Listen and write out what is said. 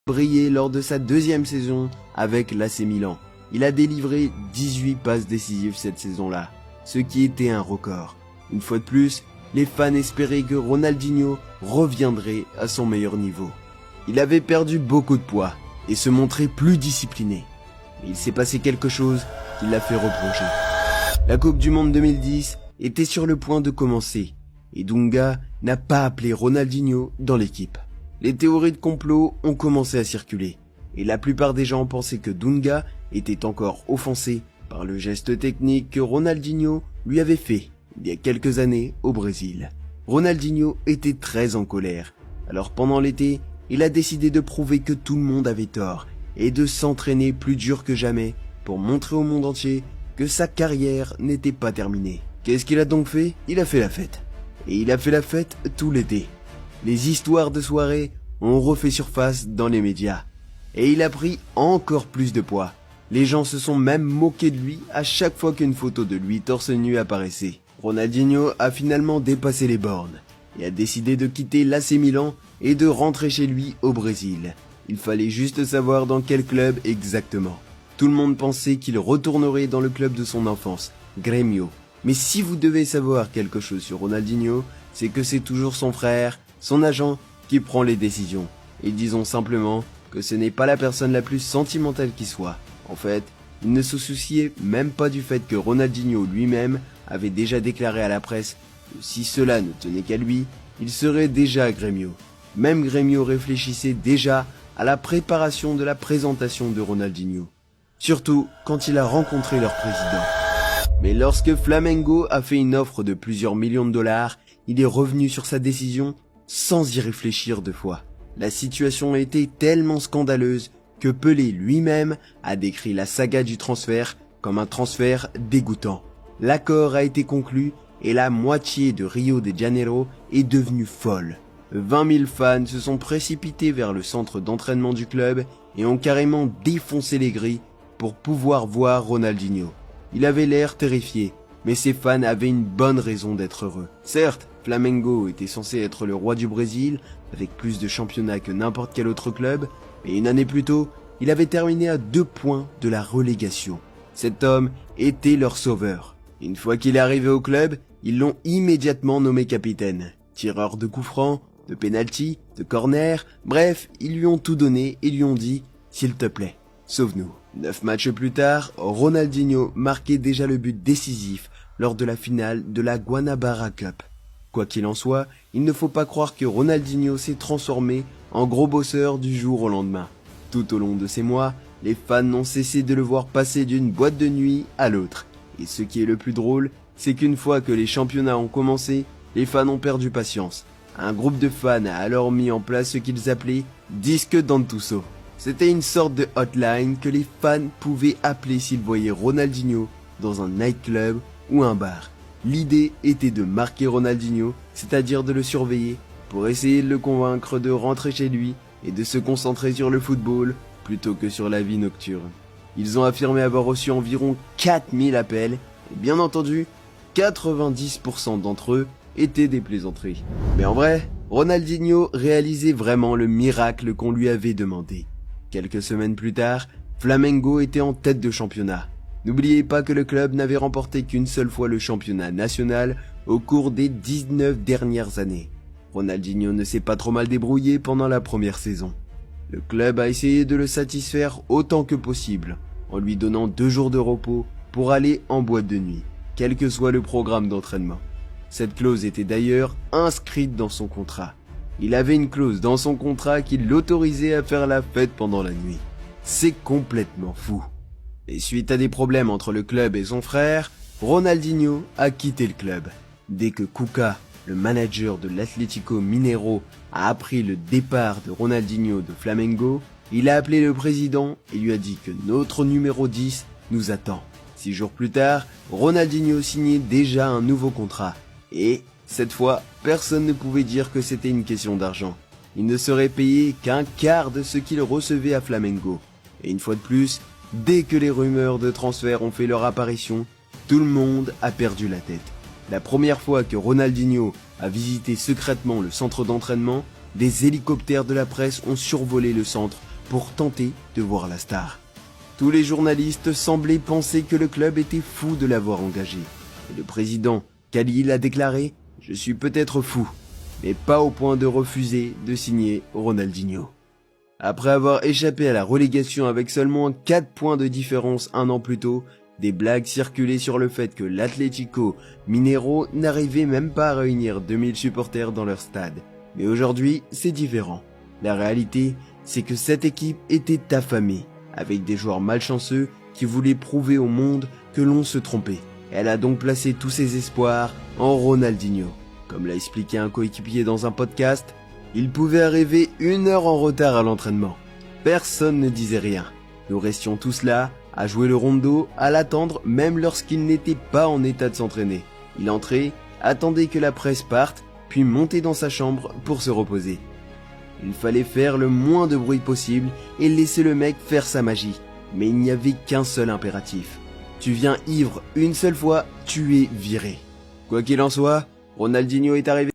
Brillé lors de sa deuxième saison avec l'AC Milan. Il a délivré 18 passes décisives cette saison-là, ce qui était un record. Une fois de plus, les fans espéraient que Ronaldinho reviendrait à son meilleur niveau. Il avait perdu beaucoup de poids et se montrait plus discipliné. Mais il s'est passé quelque chose qui l'a fait replonger. La Coupe du Monde 2010 était sur le point de commencer et Dunga n'a pas appelé Ronaldinho dans l'équipe. Les théories de complot ont commencé à circuler, et la plupart des gens pensaient que Dunga était encore offensé par le geste technique que Ronaldinho lui avait fait il y a quelques années au Brésil. Ronaldinho était très en colère, alors pendant l'été, il a décidé de prouver que tout le monde avait tort, et de s'entraîner plus dur que jamais pour montrer au monde entier que sa carrière n'était pas terminée. Qu'est-ce qu'il a donc fait? Il a fait la fête. Et il a fait la fête tout l'été. Les histoires de soirée ont refait surface dans les médias. Et il a pris encore plus de poids. Les gens se sont même moqués de lui à chaque fois qu'une photo de lui torse nu apparaissait. Ronaldinho a finalement dépassé les bornes et a décidé de quitter l'AC Milan et de rentrer chez lui au Brésil. Il fallait juste savoir dans quel club exactement. Tout le monde pensait qu'il retournerait dans le club de son enfance, Grêmio. Mais si vous devez savoir quelque chose sur Ronaldinho, c'est que c'est toujours son frère, son agent, qui prend les décisions. Et disons simplement que ce n'est pas la personne la plus sentimentale qui soit. En fait, il ne se souciait même pas du fait que Ronaldinho lui-même avait déjà déclaré à la presse que si cela ne tenait qu'à lui, il serait déjà à Grêmio. Même Grêmio réfléchissait déjà à la préparation de la présentation de Ronaldinho. Surtout quand il a rencontré leur président. Mais lorsque Flamengo a fait une offre de plusieurs millions de dollars, il est revenu sur sa décision sans y réfléchir deux fois. La situation était tellement scandaleuse que Pelé lui-même a décrit la saga du transfert comme un transfert dégoûtant. L'accord a été conclu et la moitié de Rio de Janeiro est devenue folle. 20 000 fans se sont précipités vers le centre d'entraînement du club et ont carrément défoncé les grilles pour pouvoir voir Ronaldinho. Il avait l'air terrifié, mais ses fans avaient une bonne raison d'être heureux. Certes, Flamengo était censé être le roi du Brésil, avec plus de championnats que n'importe quel autre club, mais une année plus tôt, il avait terminé à 2 points de la relégation. Cet homme était leur sauveur. Une fois qu'il est arrivé au club, ils l'ont immédiatement nommé capitaine. Tireur de coups francs, de pénalty, de corner, bref, ils lui ont tout donné et lui ont dit « S'il te plaît, sauve-nous ». 9 matchs plus tard, Ronaldinho marquait déjà le but décisif lors de la finale de la Guanabara Cup. Quoi qu'il en soit, il ne faut pas croire que Ronaldinho s'est transformé en gros bosseur du jour au lendemain. Tout au long de ces mois, les fans n'ont cessé de le voir passer d'une boîte de nuit à l'autre. Et ce qui est le plus drôle, c'est qu'une fois que les championnats ont commencé, les fans ont perdu patience. Un groupe de fans a alors mis en place ce qu'ils appelaient « Disque Dantuso ». C'était une sorte de hotline que les fans pouvaient appeler s'ils voyaient Ronaldinho dans un nightclub ou un bar. L'idée était de marquer Ronaldinho, c'est-à-dire de le surveiller, pour essayer de le convaincre de rentrer chez lui et de se concentrer sur le football plutôt que sur la vie nocturne. Ils ont affirmé avoir reçu environ 4000 appels, et bien entendu, 90% d'entre eux étaient des plaisanteries. Mais en vrai, Ronaldinho réalisait vraiment le miracle qu'on lui avait demandé. Quelques semaines plus tard, Flamengo était en tête de championnat. N'oubliez pas que le club n'avait remporté qu'une seule fois le championnat national au cours des 19 dernières années. Ronaldinho ne s'est pas trop mal débrouillé pendant la première saison. Le club a essayé de le satisfaire autant que possible, en lui donnant 2 jours de repos pour aller en boîte de nuit, quel que soit le programme d'entraînement. Cette clause était d'ailleurs inscrite dans son contrat. Il avait une clause dans son contrat qui l'autorisait à faire la fête pendant la nuit. C'est complètement fou. Et suite à des problèmes entre le club et son frère, Ronaldinho a quitté le club. Dès que Cuca, le manager de l'Atlético Mineiro, a appris le départ de Ronaldinho de Flamengo, il a appelé le président et lui a dit que notre numéro 10 nous attend. 6 jours plus tard, Ronaldinho signait déjà un nouveau contrat. Et, cette fois, personne ne pouvait dire que c'était une question d'argent. Il ne serait payé qu'un quart de ce qu'il recevait à Flamengo. Et une fois de plus, dès que les rumeurs de transfert ont fait leur apparition, tout le monde a perdu la tête. La première fois que Ronaldinho a visité secrètement le centre d'entraînement, des hélicoptères de la presse ont survolé le centre pour tenter de voir la star. Tous les journalistes semblaient penser que le club était fou de l'avoir engagé. Et le président Khalil a déclaré « Je suis peut-être fou, mais pas au point de refuser de signer Ronaldinho ». Après avoir échappé à la relégation avec seulement 4 points de différence un an plus tôt, des blagues circulaient sur le fait que l'Atlético Mineiro n'arrivait même pas à réunir 2000 supporters dans leur stade. Mais aujourd'hui, c'est différent. La réalité, c'est que cette équipe était affamée, avec des joueurs malchanceux qui voulaient prouver au monde que l'on se trompait. Elle a donc placé tous ses espoirs en Ronaldinho. Comme l'a expliqué un coéquipier dans un podcast, il pouvait arriver 1 heure en retard à l'entraînement. Personne ne disait rien. Nous restions tous là, à jouer le rondo, à l'attendre même lorsqu'il n'était pas en état de s'entraîner. Il entrait, attendait que la presse parte, puis montait dans sa chambre pour se reposer. Il fallait faire le moins de bruit possible et laisser le mec faire sa magie. Mais il n'y avait qu'un seul impératif. Tu viens ivre une seule fois, tu es viré. Quoi qu'il en soit, Ronaldinho est arrivé.